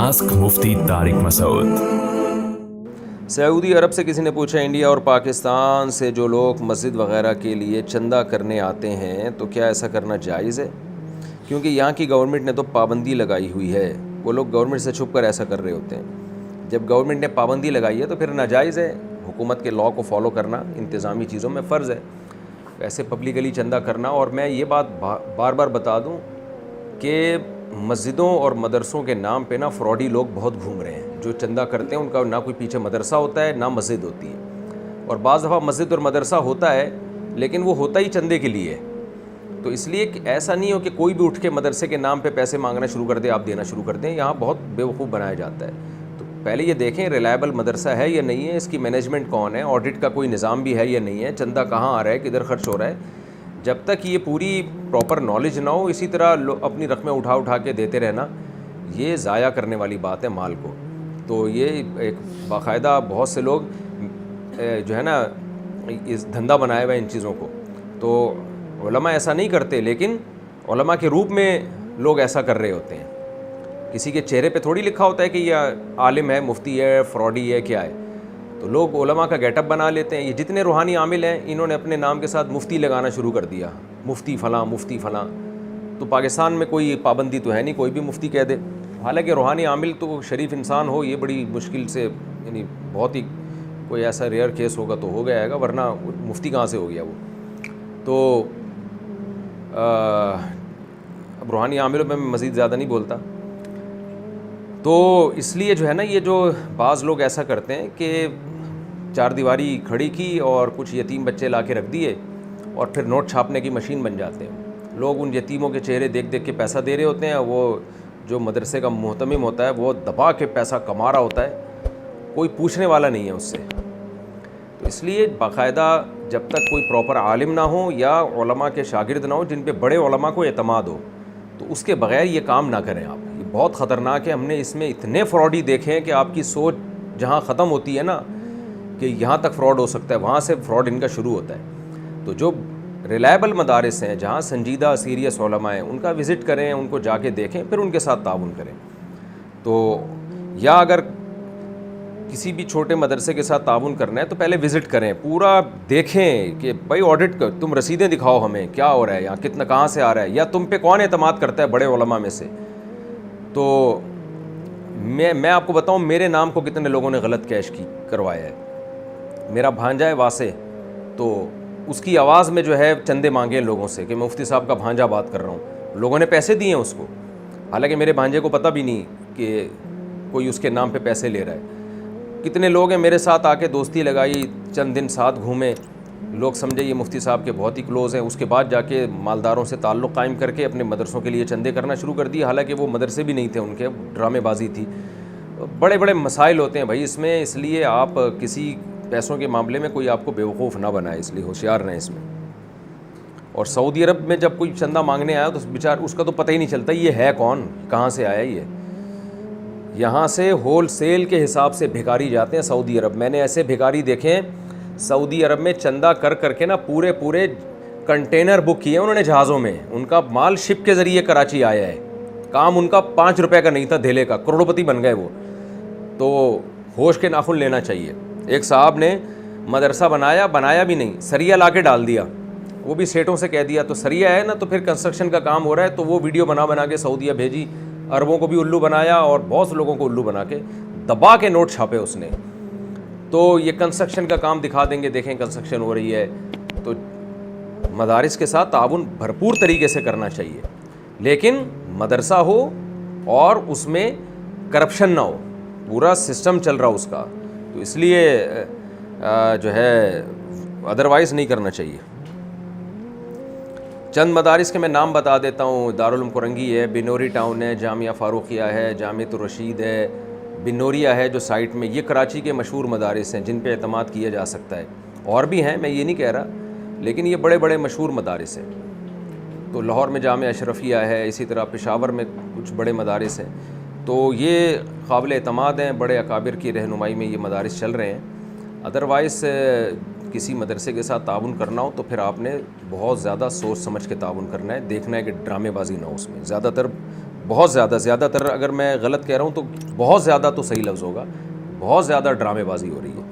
Ask मुफ्ती Tariq Masood. Saudi अरब से किसी ने पूछा, इंडिया और पाकिस्तान से जो लोग मस्जिद वगैरह के लिए चंदा करने आते हैं तो क्या ऐसा करना जायज़ है? क्योंकि यहाँ की गवर्नमेंट ने तो पाबंदी लगाई हुई है। वो लोग गवर्नमेंट से छुप कर ऐसा कर रहे होते हैं। जब गवर्नमेंट ने पाबंदी लगाई है तो फिर नाजायज़ है। हुकूमत के लॉ को फॉलो करना इंतज़ामी चीज़ों में फ़र्ज़ है। ऐसे पब्लिकली चंदा करना, और मैं ये बात बार बार बता दूँ कि मस्जिदों और मदरसों के नाम पे ना फ्रॉडी लोग बहुत घूम रहे हैं। जो चंदा करते हैं उनका ना कोई पीछे मदरसा होता है ना मस्जिद होती है, और बाज़ दफ़ा मस्जिद और मदरसा होता है लेकिन वो होता ही चंदे के लिए। तो इसलिए कि ऐसा नहीं हो कि कोई भी उठ के मदरसे के नाम पे पैसे मांगना शुरू कर दे, आप देना शुरू कर दें। यहाँ बहुत बेवकूफ़ बनाया जाता है। तो पहले ये देखें रिलायबल मदरसा है या नहीं है, इसकी मैनेजमेंट कौन है, ऑडिट का कोई निज़ाम भी है या नहीं है, चंदा कहाँ आ रहा है, किधर खर्च हो रहा है। जब तक ये पूरी प्रॉपर नॉलेज ना हो, इसी तरह अपनी रकमें उठा के देते रहना, ये ज़ाया करने वाली बात है माल को। तो ये एक बाकायदा बहुत से लोग जो है ना इस धंधा बनाए हुए इन चीज़ों को। तो उलमा ऐसा नहीं करते, लेकिन उलमा के रूप में लोग ऐसा कर रहे होते हैं। किसी के चेहरे पे थोड़ी लिखा होता है कि यह आलिम है, मुफ्ती है, फ्रॉडी है, क्या है। तो लोग उलमा का गेटअप बना लेते हैं। ये जितने रूहानी आमिल हैं इन्होंने अपने नाम के साथ मुफ्ती लगाना शुरू कर दिया, मुफ्ती फ़लाँ मुफ्ती फ़लाँ। तो पाकिस्तान में कोई पाबंदी तो है नहीं, कोई भी मुफ्ती कह दे। हालांकि रूहानी आमिल तो शरीफ इंसान हो, ये बड़ी मुश्किल से, यानी बहुत ही कोई ऐसा रेयर केस होगा तो हो गया है, वरना मुफ्ती कहाँ से हो गया वो। तो अब रूहानी आमिलों में मैं मज़ीद ज़्यादा नहीं बोलता। तो इसलिए जो है ना, ये जो बाज़ लोग ऐसा करते हैं कि चार दीवारी खड़ी की और कुछ यतीम बच्चे ला के रख दिए और फिर नोट छापने की मशीन बन जाते हैं। लोग उन यतीमों के चेहरे देख देख के पैसा दे रहे होते हैं। वो जो मदरसे का मोहतमिम होता है वो दबा के पैसा कमा रहा होता है, कोई पूछने वाला नहीं है उससे। तो इसलिए बाकायदा जब तक कोई प्रॉपर आलिम ना हो या उलमा के शागिर्द ना हो जिन पे बड़े उलमा को एतमाद हो, तो उसके बग़ैर ये काम ना करें आप। ये बहुत ख़तरनाक है। हमने इसमें इतने फ्रॉडी देखे हैं कि आपकी सोच जहाँ ख़त्म होती है ना कि यहाँ तक फ़्रॉड हो सकता है, वहाँ से फ़्रॉड इनका शुरू होता है। तो जो रिलायबल मदारिस हैं, जहाँ संजीदा सीरियस उलमा हैं, उनका विज़िट करें, उनको जाके देखें, फिर उनके साथ ताउन करें। तो या अगर किसी भी छोटे मदरसे के साथ ताउन करना है तो पहले विज़िट करें, पूरा देखें कि भाई ऑडिट कर, तुम रसीदें दिखाओ हमें, क्या हो रहा है यहाँ, कितना कहाँ से आ रहा है, या तुम पे कौन एतमाद करता है बड़े उलमा में से। तो मैं आपको बताऊँ मेरे नाम को कितने लोगों ने गलत कैश करवाया है। मेरा भांजा है वासे, तो उसकी आवाज़ में जो है चंदे मांगे लोगों से कि मैं मुफ्ती साहब का भांजा बात कर रहा हूँ। लोगों ने पैसे दिए हैं उसको, हालांकि मेरे भांजे को पता भी नहीं कि कोई उसके नाम पे पैसे ले रहा है। कितने लोग हैं मेरे साथ आके दोस्ती लगाई, चंद दिन साथ घूमे, लोग समझे ये मुफ्ती साहब के बहुत ही क्लोज़ हैं, उसके बाद जाके मालदारों से ताल्लुक़ कायम करके अपने मदरसों के लिए चंदे करना शुरू कर दिए। हालांकि वो मदरसे भी नहीं थे उनके, ड्रामेबाजी थी। बड़े बड़े मसाइल होते हैं भाई इसमें, इसलिए आप किसी पैसों के मामले में कोई आपको बेवकूफ़ ना बनाए, इसलिए होशियार रहें इसमें। और सऊदी अरब में जब कोई चंदा मांगने आया तो बेचार उसका तो पता ही नहीं चलता ये है कौन, कहाँ से आया ये। यहाँ से होल सेल के हिसाब से भिखारी जाते हैं सऊदी अरब। मैंने ऐसे भिखारी देखे हैं सऊदी अरब में, चंदा कर करके ना पूरे पूरे कंटेनर बुक किए उन्होंने जहाज़ों में। उनका माल शिप के ज़रिए कराची आया है, काम उनका 5 रुपये का नहीं था धेले का, करोड़पति बन गए वो। तो होश के नाखून लेना चाहिए। एक साहब ने मदरसा बनाया भी नहीं, सरिया ला के डाल दिया, वो भी सेठों से कह दिया। तो सरिया है ना, तो फिर कंस्ट्रक्शन का काम हो रहा है, तो वो वीडियो बना के सऊदीया भेजी, अरबों को भी उल्लू बनाया और बहुत से लोगों को उल्लू बना के दबा के नोट छापे उसने। तो ये कंस्ट्रक्शन का काम दिखा देंगे, देखें कंस्ट्रक्शन हो रही है। तो मदारिस के साथ ताउन भरपूर तरीके से करना चाहिए, लेकिन मदरसा हो और उसमें करप्शन ना हो, पूरा सिस्टम चल रहा उसका। तो इसलिए जो है अदरवाइज़ नहीं करना चाहिए। चंद मदारिस के मैं नाम बता देता हूँ। दारुल उलूम कुरंगी है, बिनोरी टाउन है, जामिया फ़ारूक़िया है, जामियतुर रशीद है, बिनोरिया है जो साइट में। ये कराची के मशहूर मदारिस हैं जिन पे एतमाद किया जा सकता है। और भी हैं, मैं ये नहीं कह रहा, लेकिन ये बड़े बड़े मशहूर मदारिस हैं। तो लाहौर में जामिया अशरफिया है, इसी तरह पेशावर में कुछ बड़े मदारिस हैं। तो ये काबिल एतमाद हैं, बड़े अकाबिर की रहनुमाई में ये मदारिस चल रहे हैं। अदरवाइज़ किसी मदरसे के साथ ताउन करना हो तो फिर आपने बहुत ज़्यादा सोच समझ के ताउन करना है, देखना है कि ड्रामेबाजी ना हो उसमें। ज़्यादातर بہت زیادہ تر، اگر میں غلط کہہ رہا ہوں تو بہت زیادہ تو صحیح لفظ ہوگا، بہت زیادہ ڈرامے بازی ہو رہی ہے.